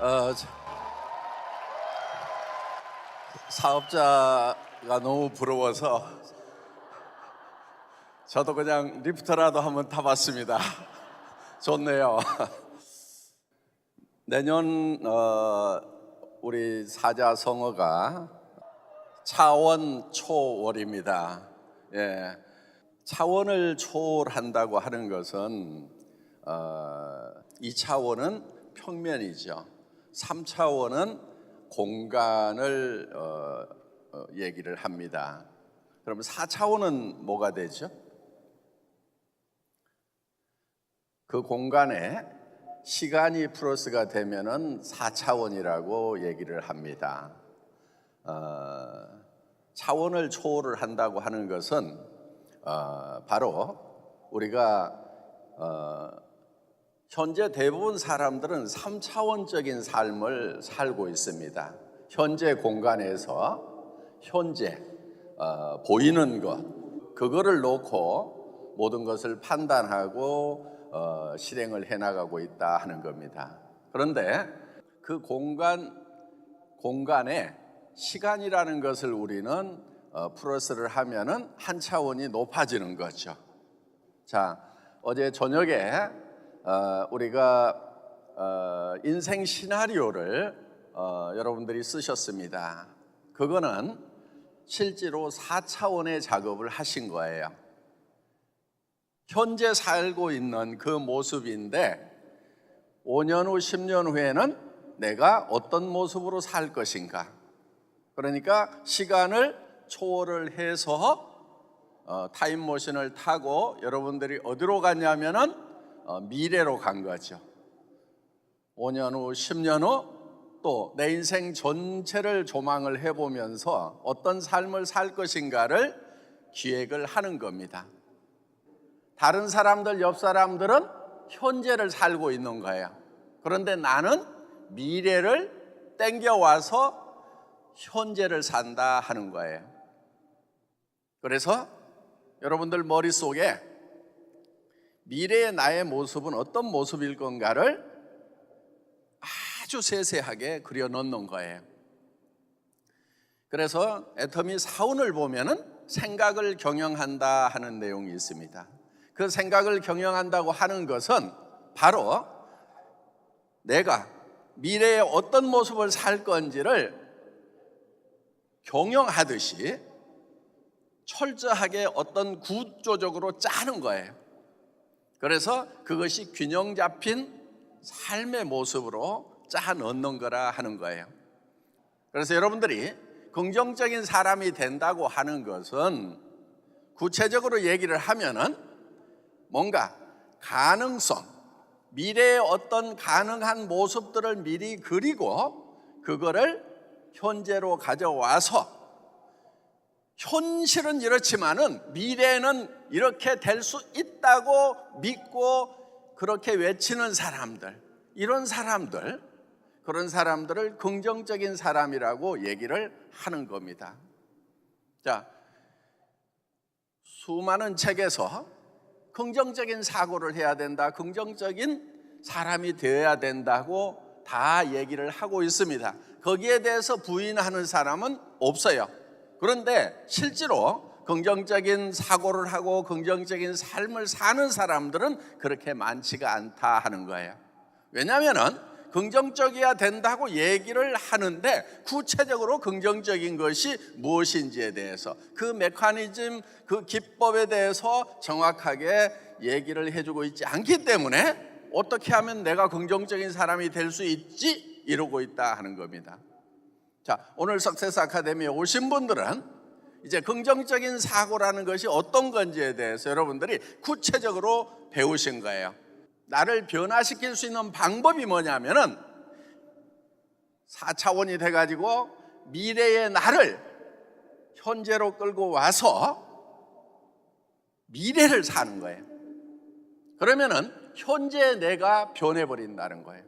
어, 사업자가 너무 부러워서 저도 그냥 리프트라도 한번 타봤습니다. 좋네요. 내년 우리 사자성어가 차원초월입니다. 예, 차원을 초월한다고 하는 것은 2차원은 평면이죠. 3차원은 공간을 얘기를 합니다. 그러면 4차원은 뭐가 되죠? 그 공간에 시간이 플러스가 되면은 4차원이라고 얘기를 합니다. 차원을 초월을 한다고 하는 것은 바로 우리가 현재 대부분 사람들은 3차원적인 삶을 살고 있습니다. 현재 공간에서 현재 보이는 것, 그거를 놓고 모든 것을 판단하고 실행을 해나가고 있다 하는 겁니다. 그런데 그 공간에 시간이라는 것을 우리는 플러스를 하면은 한 차원이 높아지는 거죠. 자, 어제 저녁에 우리가 인생 시나리오를 여러분들이 쓰셨습니다. 그거는 실제로 4차원의 작업을 하신 거예요. 현재 살고 있는 그 모습인데 5년 후, 10년 후에는 내가 어떤 모습으로 살 것인가. 그러니까 시간을 초월을 해서 타임머신을 타고 여러분들이 어디로 갔냐면은 미래로 간 거죠. 5년 후, 10년 후 또 내 인생 전체를 조망을 해보면서 어떤 삶을 살 것인가를 기획을 하는 겁니다. 다른 사람들, 옆 사람들은 현재를 살고 있는 거예요. 그런데 나는 미래를 땡겨와서 현재를 산다 하는 거예요. 그래서 여러분들 머릿속에 미래의 나의 모습은 어떤 모습일 건가를 아주 세세하게 그려 넣는 거예요. 그래서 애터미 사운을 보면은 생각을 경영한다 하는 내용이 있습니다. 그 생각을 경영한다고 하는 것은 바로 내가 미래에 어떤 모습을 살 건지를 경영하듯이 철저하게 어떤 구조적으로 짜는 거예요. 그래서 그것이 균형 잡힌 삶의 모습으로 짜 넣는 거라 하는 거예요. 그래서 여러분들이 긍정적인 사람이 된다고 하는 것은 구체적으로 얘기를 하면은 뭔가 가능성, 미래의 어떤 가능한 모습들을 미리 그리고 그거를 현재로 가져와서 현실은 이렇지만은 미래는 이렇게 될 수 있다고 믿고 그렇게 외치는 사람들, 그런 사람들을 긍정적인 사람이라고 얘기를 하는 겁니다. 자, 수많은 책에서 긍정적인 사고를 해야 된다, 긍정적인 사람이 되어야 된다고 다 얘기를 하고 있습니다. 거기에 대해서 부인하는 사람은 없어요. 그런데 실제로 긍정적인 사고를 하고 긍정적인 삶을 사는 사람들은 그렇게 많지가 않다 하는 거예요. 왜냐하면 긍정적이어야 된다고 얘기를 하는데 구체적으로 긍정적인 것이 무엇인지에 대해서 그 메커니즘, 그 기법에 대해서 정확하게 얘기를 해주고 있지 않기 때문에 어떻게 하면 내가 긍정적인 사람이 될 수 있지? 이러고 있다 하는 겁니다. 자, 오늘 석세스 아카데미에 오신 분들은 이제 긍정적인 사고라는 것이 어떤 건지에 대해서 여러분들이 구체적으로 배우신 거예요. 나를 변화시킬 수 있는 방법이 뭐냐면은 4차원이 돼가지고 미래의 나를 현재로 끌고 와서 미래를 사는 거예요. 그러면은 현재 내가 변해버린다는 거예요.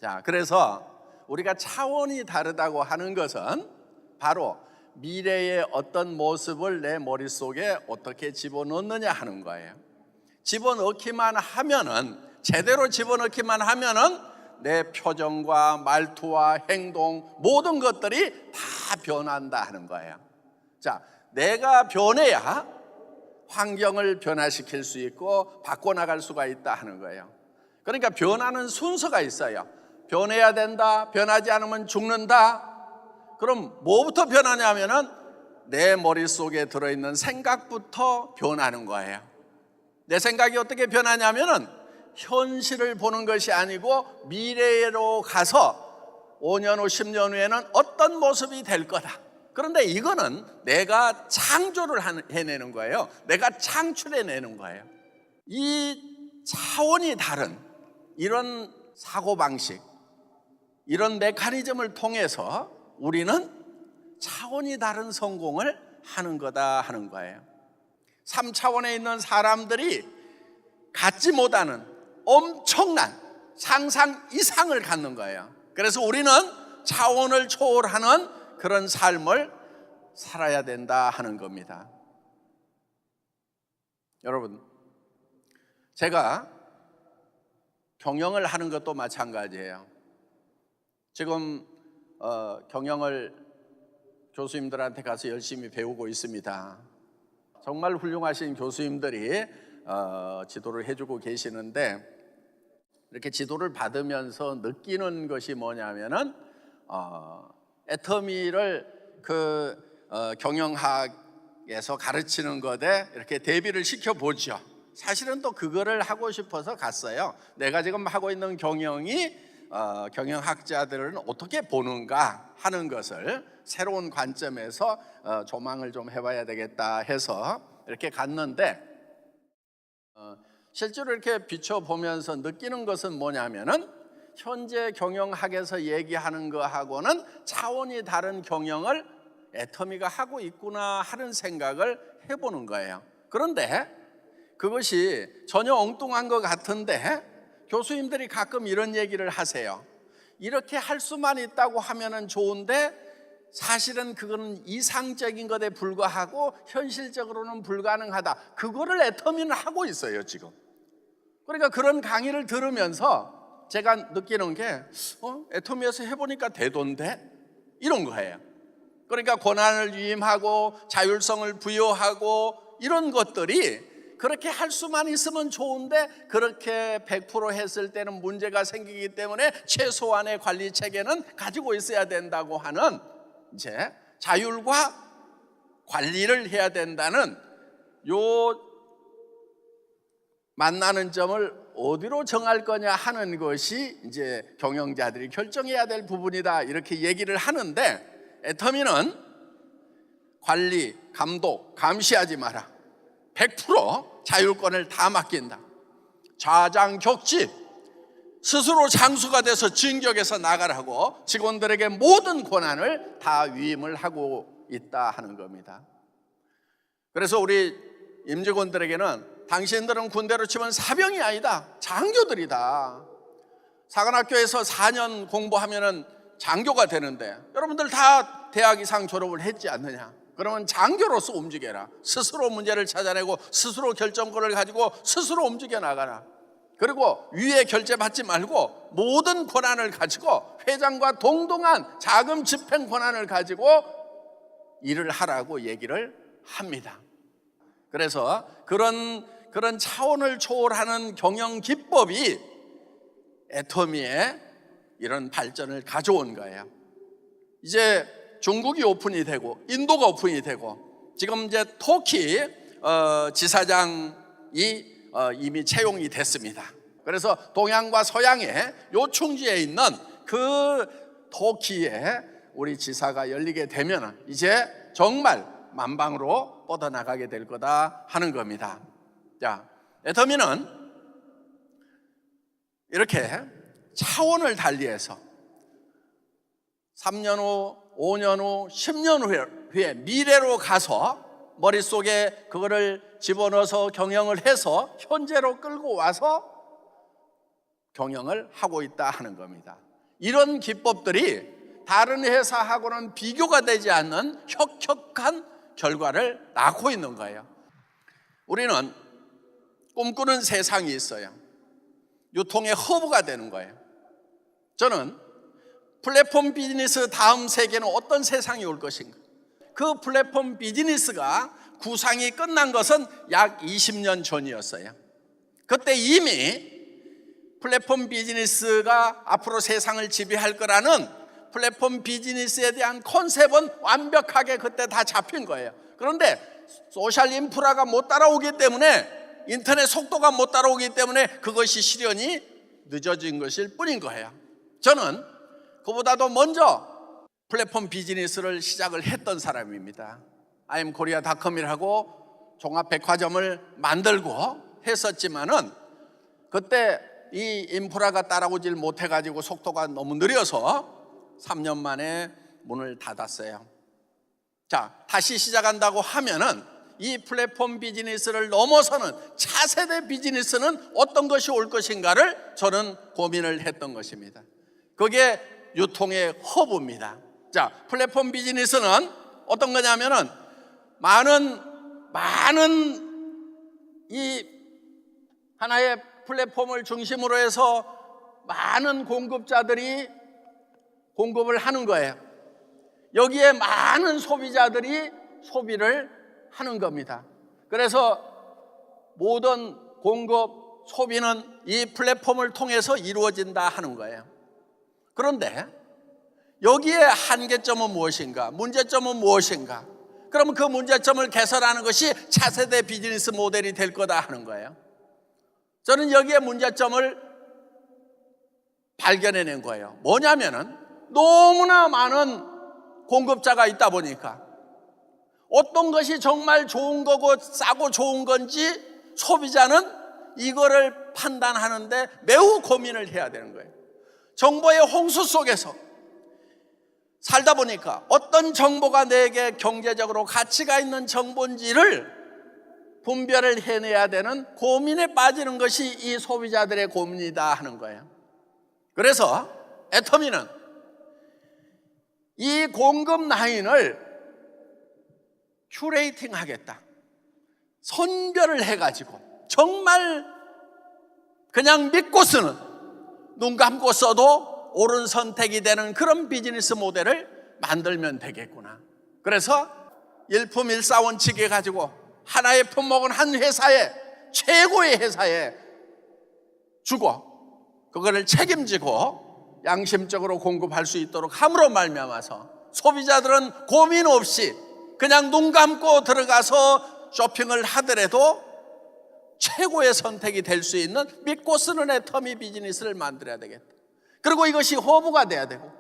자, 그래서 우리가 차원이 다르다고 하는 것은 바로 미래의 어떤 모습을 내 머릿속에 어떻게 집어넣느냐 하는 거예요. 집어넣기만 하면은, 제대로 집어넣기만 하면은 내 표정과 말투와 행동 모든 것들이 다 변한다 하는 거예요. 자, 내가 변해야 환경을 변화시킬 수 있고 바꿔나갈 수가 있다 하는 거예요. 그러니까 변하는 순서가 있어요. 변해야 된다, 변하지 않으면 죽는다. 그럼 뭐부터 변하냐면은 내 머릿속에 들어있는 생각부터 변하는 거예요. 내 생각이 어떻게 변하냐면은 현실을 보는 것이 아니고 미래로 가서 5년 후 10년 후에는 어떤 모습이 될 거다. 그런데 이거는 내가 창조를 해내는 거예요. 내가 창출해내는 거예요. 이 차원이 다른 이런 사고방식, 이런 메커니즘을 통해서 우리는 차원이 다른 성공을 하는 거다 하는 거예요. 3차원에 있는 사람들이 갖지 못하는 엄청난 상상 이상을 갖는 거예요. 그래서 우리는 차원을 초월하는 그런 삶을 살아야 된다 하는 겁니다. 여러분, 제가 경영을 하는 것도 마찬가지예요. 지금 경영을 교수님들한테 가서 열심히 배우고 있습니다. 정말 훌륭하신 교수님들이 지도를 해주고 계시는데, 이렇게 지도를 받으면서 느끼는 것이 뭐냐면은 애터미를 경영학에서 가르치는 것에 이렇게 대비를 시켜보죠. 사실은 또 그거를 하고 싶어서 갔어요. 내가 지금 하고 있는 경영이 경영학자들은 어떻게 보는가 하는 것을 새로운 관점에서 조망을 좀 해봐야 되겠다 해서 이렇게 갔는데, 실제로 이렇게 비춰보면서 느끼는 것은 뭐냐면은 현재 경영학에서 얘기하는 거하고는 차원이 다른 경영을 애터미가 하고 있구나 하는 생각을 해보는 거예요. 그런데 그것이 전혀 엉뚱한 것 같은데 교수님들이 가끔 이런 얘기를 하세요. 이렇게 할 수만 있다고 하면은 좋은데 사실은 그거는 이상적인 것에 불과하고 현실적으로는 불가능하다. 그거를 애터미는 하고 있어요 지금. 그러니까 그런 강의를 들으면서 제가 느끼는 게 애터미에서 해보니까 되던데 이런 거예요. 그러니까 권한을 위임하고 자율성을 부여하고 이런 것들이 그렇게 할 수만 있으면 좋은데 그렇게 100% 했을 때는 문제가 생기기 때문에 최소한의 관리 체계는 가지고 있어야 된다고 하는 이제 자율과 관리를 해야 된다는 요 만나는 점을 어디로 정할 거냐 하는 것이 이제 경영자들이 결정해야 될 부분이다 이렇게 얘기를 하는데, 애터미는 관리, 감독, 감시하지 마라. 100% 자율권을 다 맡긴다. 좌장격지, 스스로 장수가 돼서 진격해서 나가라고 직원들에게 모든 권한을 다 위임을 하고 있다 하는 겁니다. 그래서 우리 임직원들에게는 당신들은 군대로 치면 사병이 아니다, 장교들이다. 사관학교에서 4년 공부하면은 장교가 되는데 여러분들 다 대학 이상 졸업을 했지 않느냐? 그러면 장교로서 움직여라. 스스로 문제를 찾아내고 스스로 결정권을 가지고 스스로 움직여 나가라. 그리고 위에 결제받지 말고 모든 권한을 가지고 회장과 동등한 자금 집행 권한을 가지고 일을 하라고 얘기를 합니다. 그래서 그런 차원을 초월하는 경영 기법이 애터미의 이런 발전을 가져온 거예요. 이제 중국이 오픈이 되고 인도가 오픈이 되고 지금 이제 터키 지사장이 이미 채용이 됐습니다. 그래서 동양과 서양의 요충지에 있는 그 터키에 우리 지사가 열리게 되면 이제 정말 만방으로 뻗어나가게 될 거다 하는 겁니다. 자, 애터미는 이렇게 차원을 달리해서 3년 후, 5년 후, 10년 후에 미래로 가서 머릿속에 그거를 집어넣어서 경영을 해서 현재로 끌고 와서 경영을 하고 있다 하는 겁니다. 이런 기법들이 다른 회사하고는 비교가 되지 않는 혁혁한 결과를 낳고 있는 거예요. 우리는 꿈꾸는 세상이 있어요. 유통의 허브가 되는 거예요. 저는 플랫폼 비즈니스 다음 세계는 어떤 세상이 올 것인가, 그 플랫폼 비즈니스가 구상이 끝난 것은 약 20년 전이었어요. 그때 이미 플랫폼 비즈니스가 앞으로 세상을 지배할 거라는 플랫폼 비즈니스에 대한 컨셉은 완벽하게 그때 다 잡힌 거예요. 그런데 소셜 인프라가 못 따라오기 때문에, 인터넷 속도가 못 따라오기 때문에 그것이 실현이 늦어진 것일 뿐인 거예요. 저는 그보다도 먼저 플랫폼 비즈니스를 시작을 했던 사람입니다. IamKorea.com이라고 종합백화점을 만들고 했었지만은 그때 이 인프라가 따라오질 못해가지고 속도가 너무 느려서 3년 만에 문을 닫았어요. 자, 다시 시작한다고 하면은 이 플랫폼 비즈니스를 넘어서는 차세대 비즈니스는 어떤 것이 올 것인가를 저는 고민을 했던 것입니다. 그게 유통의 허브입니다. 자, 플랫폼 비즈니스는 어떤 거냐면은 많은 이 하나의 플랫폼을 중심으로 해서 많은 공급자들이 공급을 하는 거예요. 여기에 많은 소비자들이 소비를 하는 겁니다. 그래서 모든 공급, 소비는 이 플랫폼을 통해서 이루어진다 하는 거예요. 그런데 여기에 한계점은 무엇인가? 문제점은 무엇인가? 그러면 그 문제점을 개선하는 것이 차세대 비즈니스 모델이 될 거다 하는 거예요. 저는 여기에 문제점을 발견해낸 거예요. 뭐냐면은 너무나 많은 공급자가 있다 보니까 어떤 것이 정말 좋은 거고 싸고 좋은 건지 소비자는 이거를 판단하는데 매우 고민을 해야 되는 거예요. 정보의 홍수 속에서 살다 보니까 어떤 정보가 내게 경제적으로 가치가 있는 정보인지를 분별을 해내야 되는 고민에 빠지는 것이 이 소비자들의 고민이다 하는 거예요. 그래서 애터미는 이 공급 라인을 큐레이팅 하겠다, 선별을 해가지고 정말 그냥 믿고 쓰는, 눈 감고 써도 옳은 선택이 되는 그런 비즈니스 모델을 만들면 되겠구나. 그래서 일품일사원칙에 가지고 하나의 품목은 한 회사에, 최고의 회사에 주고 그거를 책임지고 양심적으로 공급할 수 있도록 함으로 말미암아서 소비자들은 고민 없이 그냥 눈 감고 들어가서 쇼핑을 하더라도 최고의 선택이 될 수 있는 믿고 쓰는 애터미 비즈니스를 만들어야 되겠다. 그리고 이것이 허브가 돼야 되고,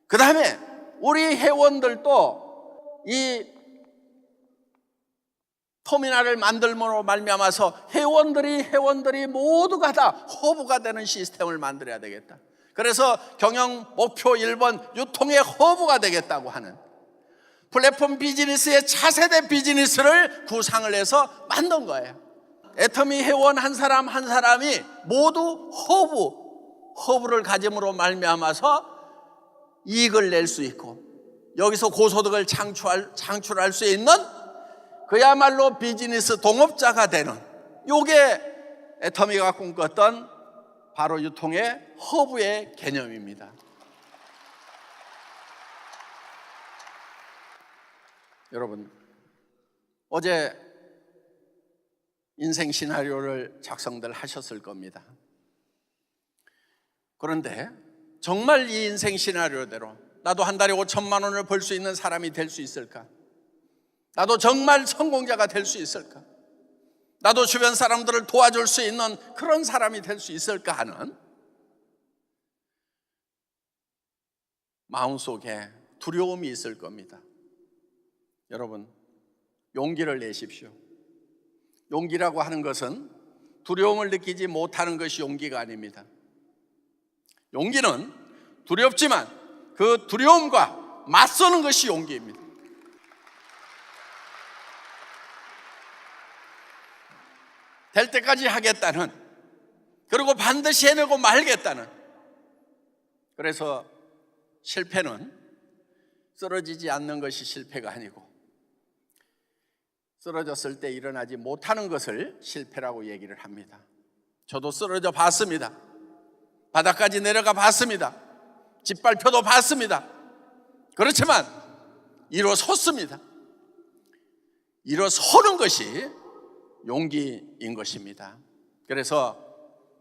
그 다음에 우리 회원들도 이 터미널을 만들므로 말미암아서 회원들이 모두가 다 허브가 되는 시스템을 만들어야 되겠다. 그래서 경영 목표 1번 유통의 허브가 되겠다고 하는 플랫폼 비즈니스의 차세대 비즈니스를 구상을 해서 만든 거예요. 애터미 회원 한 사람 한 사람이 모두 허브를 가짐으로 말미암아서 이익을 낼 수 있고 여기서 고소득을 창출할 수 있는 그야말로 비즈니스 동업자가 되는, 요게 애터미가 꿈꿨던 바로 유통의 허브의 개념입니다. 여러분, 어제 인생 시나리오를 작성들 하셨을 겁니다. 그런데 정말 이 인생 시나리오대로 나도 한 달에 5천만 원을 벌 수 있는 사람이 될 수 있을까? 나도 정말 성공자가 될 수 있을까? 나도 주변 사람들을 도와줄 수 있는 그런 사람이 될 수 있을까 하는 마음속에 두려움이 있을 겁니다. 여러분, 용기를 내십시오. 용기라고 하는 것은 두려움을 느끼지 못하는 것이 용기가 아닙니다. 용기는 두렵지만 그 두려움과 맞서는 것이 용기입니다. 될 때까지 하겠다는, 그리고 반드시 해내고 말겠다는. 그래서 실패는 쓰러지지 않는 것이 실패가 아니고 쓰러졌을 때 일어나지 못하는 것을 실패라고 얘기를 합니다. 저도 쓰러져 봤습니다. 바닥까지 내려가 봤습니다. 짓밟혀도 봤습니다. 그렇지만 일어섰습니다. 일어서는 것이 용기인 것입니다. 그래서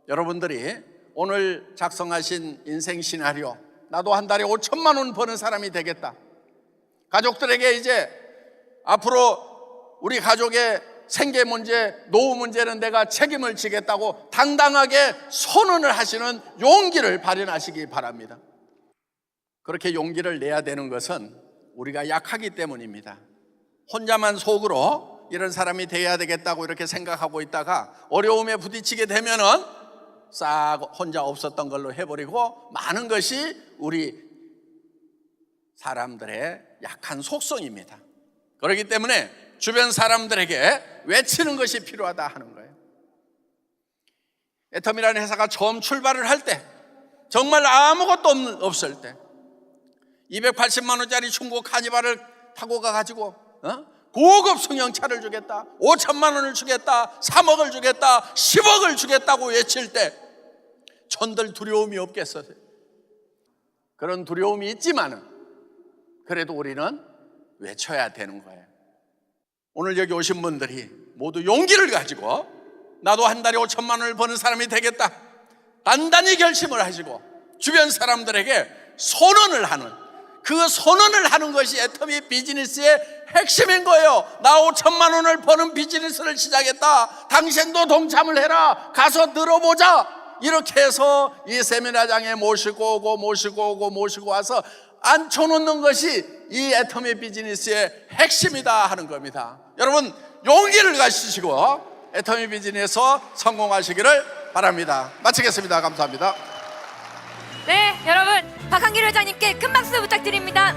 여러분들이 오늘 작성하신 인생 시나리오, 나도 한 달에 5천만 원 버는 사람이 되겠다, 가족들에게 이제 앞으로 우리 가족의 생계 문제, 노후 문제는 내가 책임을 지겠다고 당당하게 선언을 하시는 용기를 발현하시기 바랍니다. 그렇게 용기를 내야 되는 것은 우리가 약하기 때문입니다. 혼자만 속으로 이런 사람이 돼야 되겠다고 이렇게 생각하고 있다가 어려움에 부딪히게 되면은 싹 혼자 없었던 걸로 해버리고, 많은 것이 우리 사람들의 약한 속성입니다. 그렇기 때문에 주변 사람들에게 외치는 것이 필요하다 하는 거예요. 애텀이라는 회사가 처음 출발을 할 때, 정말 아무것도 없을 때 280만 원짜리 중고 카니발을 타고 가가지고 고급 승용차를 주겠다, 5천만 원을 주겠다, 3억을 주겠다, 10억을 주겠다고 외칠 때 전들 두려움이 없겠어요? 그런 두려움이 있지만은 그래도 우리는 외쳐야 되는 거예요. 오늘 여기 오신 분들이 모두 용기를 가지고 나도 한 달에 5천만 원을 버는 사람이 되겠다, 단단히 결심을 하시고 주변 사람들에게 선언을 하는, 그 선언을 하는 것이 애터미 비즈니스의 핵심인 거예요. 나 5천만 원을 버는 비즈니스를 시작했다, 당신도 동참을 해라, 가서 들어보자. 이렇게 해서 이 세미나장에 모시고 오고 와서 앉혀놓는 것이 이 애터미 비즈니스의 핵심이다 하는 겁니다. 여러분, 용기를 가지시고 애터미 비즈니스에서 성공하시기를 바랍니다. 마치겠습니다. 감사합니다. 네, 여러분 박한길 회장님께 큰 박수 부탁드립니다.